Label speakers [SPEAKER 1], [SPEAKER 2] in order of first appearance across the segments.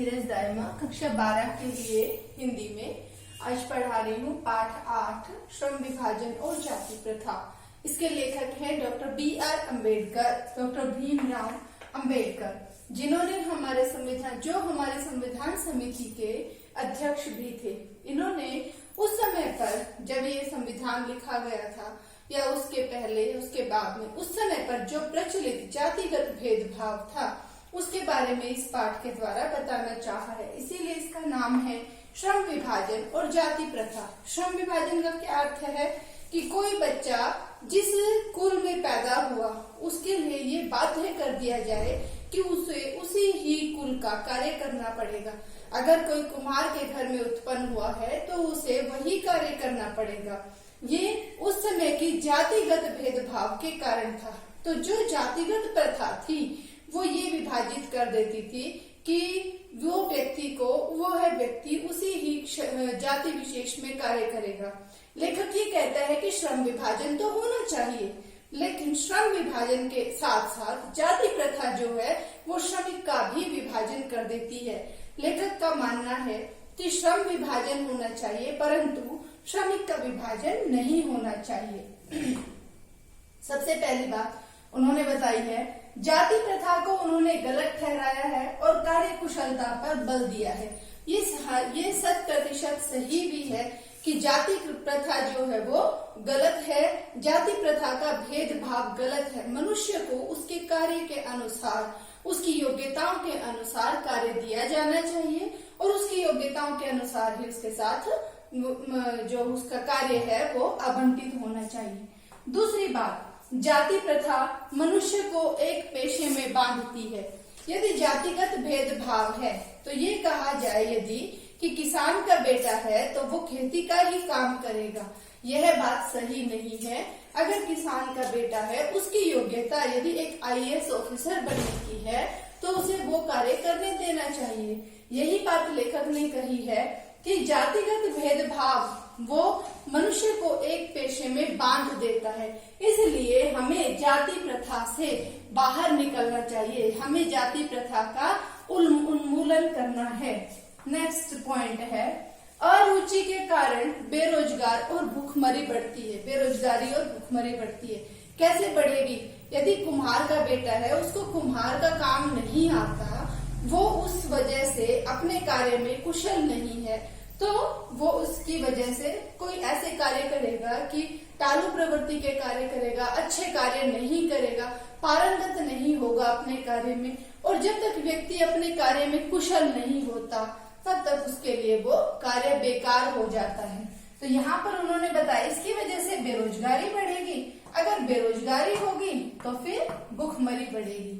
[SPEAKER 1] धीरज दायमा कक्षा 12 के लिए हिंदी में आज पढ़ा रही हूँ पाठ 8 श्रम विभाजन और जाति प्रथा। इसके लेखक हैं doctor B.R. Ambedkar, doctor Bhimrao Ambedkar, जिन्होंने हमारे संविधान समिति के अध्यक्ष भी थे। इन्होंने उस समय पर जब ये संविधान लिखा गया था या उसके पहले उसके बाद में उस समय पर जो प्रचलित जातिगत भेदभाव था उसके बारे में इस पाठ के द्वारा बताना चाहा है। इसीलिए इसका नाम है श्रम विभाजन और जाति प्रथा। श्रम विभाजन का क्या अर्थ है कि कोई बच्चा जिस कुल में पैदा हुआ उसके लिए ये बाध्य कर दिया जाए कि उसे उसी ही कुल का कार्य करना पड़ेगा। अगर कोई कुम्हार के घर में उत्पन्न हुआ है तो उसे वही कार्य करना पड़ेगा। ये उस समय की जातिगत भेदभाव के कारण था। तो जो जातिगत प्रथा थी वो ये विभाजित कर देती थी कि वो व्यक्ति उसी ही जाति विशेष में कार्य करेगा। लेखक ये कहता है कि श्रम विभाजन तो होना चाहिए, लेकिन श्रम विभाजन के साथ साथ जाति प्रथा जो है वो श्रमिक का भी विभाजन कर देती है। लेखक का मानना है कि श्रम विभाजन होना चाहिए परंतु श्रमिक का विभाजन नहीं होना चाहिए। सबसे पहली बात उन्होंने बताई है, जाति प्रथा को उन्होंने गलत ठहराया है और कार्य कुशलता पर बल दिया है। ये 100% सही भी है कि जाति प्रथा जो है वो गलत है। जाति प्रथा का भेदभाव गलत है। मनुष्य को उसके कार्य के अनुसार, उसकी योग्यताओं के अनुसार कार्य दिया जाना चाहिए और उसकी योग्यताओं के अनुसार ही उसके साथ जो उसका कार्य है वो आवंटित होना चाहिए। दूसरी बात, जाति प्रथा मनुष्य को एक पेशे में बांधती है। यदि जातिगत भेदभाव है तो ये कहा जाए यदि कि किसान का बेटा है तो वो खेती का ही काम करेगा, यह बात सही नहीं है। अगर किसान का बेटा है उसकी योग्यता यदि एक IAS ऑफिसर बनने की है तो उसे वो कार्य करने देना चाहिए। यही बात लेखक ने कही है कि जातिगत भेदभाव वो मनुष्य को एक पेशे में बांध देता है, इसलिए हमें जाति प्रथा से बाहर निकलना चाहिए। हमें जाति प्रथा का उन्मूलन करना है। नेक्स्ट पॉइंट है, अरुचि के कारण बेरोजगार और भूखमरी बढ़ती है। बेरोजगारी और भूखमरी बढ़ती है। कैसे बढ़ेगी? यदि कुम्हार का बेटा है उसको कुम्हार का काम नहीं आता, वो उस वजह से अपने कार्य में कुशल नहीं है, तो वो उसकी वजह से कोई ऐसे कार्य करेगा कि टालू प्रवृत्ति के कार्य करेगा, अच्छे कार्य नहीं करेगा, पारंगत नहीं होगा अपने कार्य में। और जब तक व्यक्ति अपने कार्य में कुशल नहीं होता तब तक उसके लिए वो कार्य बेकार हो जाता है। तो यहाँ पर उन्होंने बताया इसकी वजह से बेरोजगारी बढ़ेगी। अगर बेरोजगारी होगी तो फिर भूखमरी बढ़ेगी।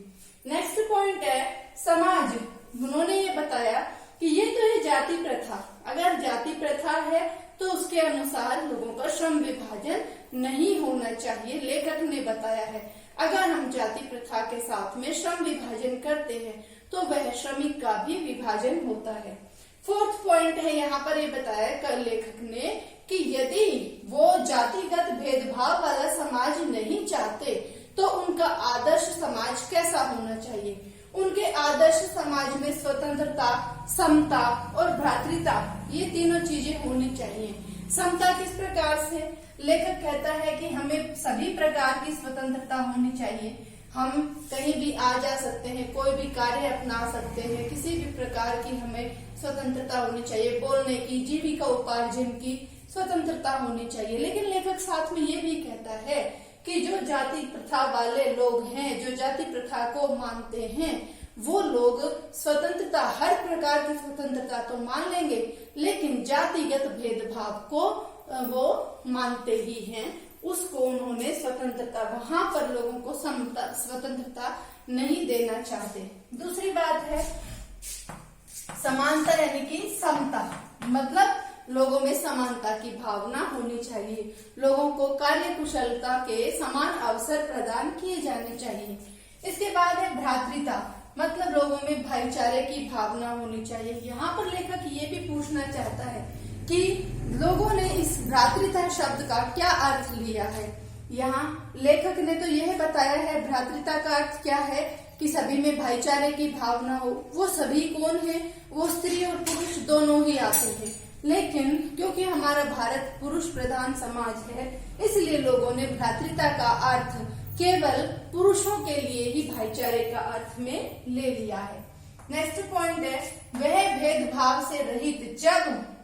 [SPEAKER 1] नेक्स्ट पॉइंट है समाज। उन्होंने ये बताया कि ये तो है जाति प्रथा। अगर जाति प्रथा है तो उसके अनुसार लोगों का श्रम विभाजन नहीं होना चाहिए। लेखक ने बताया है अगर हम जाति प्रथा के साथ में श्रम विभाजन करते हैं तो वह श्रमिक का भी विभाजन होता है। फोर्थ पॉइंट है यहाँ पर ये बताया लेखक ने कि यदि वो जातिगत भेदभाव वाला समाज नहीं चाहते तो उनका आदर्श समाज कैसा होना चाहिए। उनके आदर्श समाज में स्वतंत्रता, समता और भ्रातृता ये तीनों चीजें होनी चाहिए। समता किस प्रकार से? लेखक कहता है कि हमें सभी प्रकार की स्वतंत्रता होनी चाहिए। हम कहीं भी आ जा सकते हैं, कोई भी कार्य अपना सकते हैं, किसी भी प्रकार की हमें स्वतंत्रता होनी चाहिए। बोलने की, जीविका उपार्जन की स्वतंत्रता होनी चाहिए। लेकिन लेखक साथ में ये भी कहता है कि जो जाति प्रथा वाले लोग हैं, जो जाति प्रथा को मानते हैं, वो लोग स्वतंत्रता, हर प्रकार की स्वतंत्रता तो मान लेंगे लेकिन जातिगत भेदभाव को वो मानते ही हैं। उसको उन्होंने स्वतंत्रता, वहां पर लोगों को स्वतंत्रता नहीं देना चाहते। दूसरी बात है समानता यानी कि समता, मतलब लोगों में समानता की भावना होनी चाहिए। लोगों को कार्य कुशलता के समान अवसर प्रदान किए जाने चाहिए। इसके बाद है भ्रातृता, मतलब लोगों में भाईचारे की भावना होनी चाहिए। यहाँ पर लेखक ये भी पूछना चाहता है कि लोगों ने इस भ्रातृता शब्द का क्या अर्थ लिया है। यहाँ लेखक ने तो यह बताया है भ्रातृता का अर्थ क्या है कि सभी में भाईचारे की भावना हो। वो सभी कौन है? वो स्त्री और पुरुष दोनों ही आते हैं। लेकिन क्योंकि हमारा भारत पुरुष प्रधान समाज है, इसलिए लोगों ने भ्रातृता का अर्थ केवल पुरुषों के लिए ही भाईचारे का अर्थ में ले लिया है। नेक्स्ट पॉइंट है, वह भेदभाव से रहित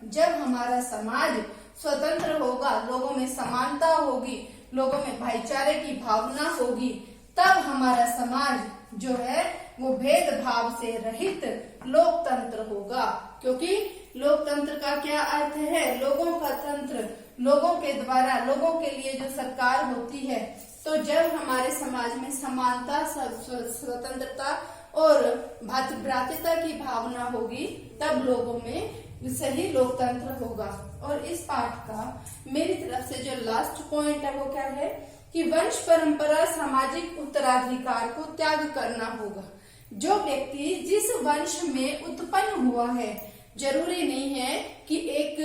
[SPEAKER 1] जब हमारा समाज स्वतंत्र होगा, लोगों में समानता होगी, लोगों में भाईचारे की भावना होगी, तब हमारा समाज जो है वो भेदभाव से रहित लोकतंत्र होगा। क्योंकि लोकतंत्र का क्या अर्थ है? लोगों का तंत्र, लोगों के द्वारा, लोगों के लिए जो सरकार होती है। तो जब हमारे समाज में समानता, स्वतंत्रता और भ्रातृता की भावना होगी, तब लोगों में सही लोकतंत्र होगा। और इस पाठ का मेरी तरफ से जो लास्ट पॉइंट है वो क्या है कि वंश परंपरा सामाजिक उत्तराधिकार को त्याग करना होगा। जो व्यक्ति जिस वंश में उत्पन्न हुआ है, जरूरी नहीं है कि एक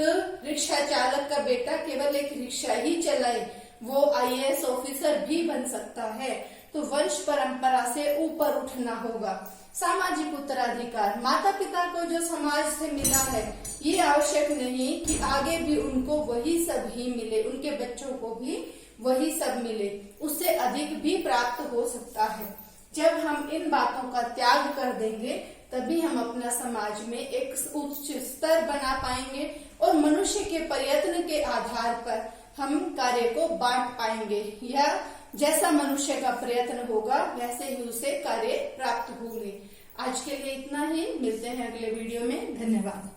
[SPEAKER 1] रिक्शा चालक का बेटा केवल एक रिक्शा ही चलाए, वो IAS ऑफिसर भी बन सकता है। तो वंश परंपरा से ऊपर उठना होगा। सामाजिक उत्तराधिकार, माता पिता को जो समाज से मिला है, ये आवश्यक नहीं कि आगे भी उनको वही सब ही मिले, उनके बच्चों को भी वही सब मिले, उससे अधिक भी प्राप्त हो सकता है। जब हम इन बातों का त्याग कर देंगे, तभी हम अपना समाज में एक उच्च स्तर बना पाएंगे और मनुष्य के प्रयत्न के आधार पर हम कार्य को बांट पाएंगे, या जैसा मनुष्य का प्रयत्न होगा वैसे ही उसे कार्य प्राप्त होंगे। आज के लिए इतना ही, मिलते हैं अगले वीडियो में। धन्यवाद।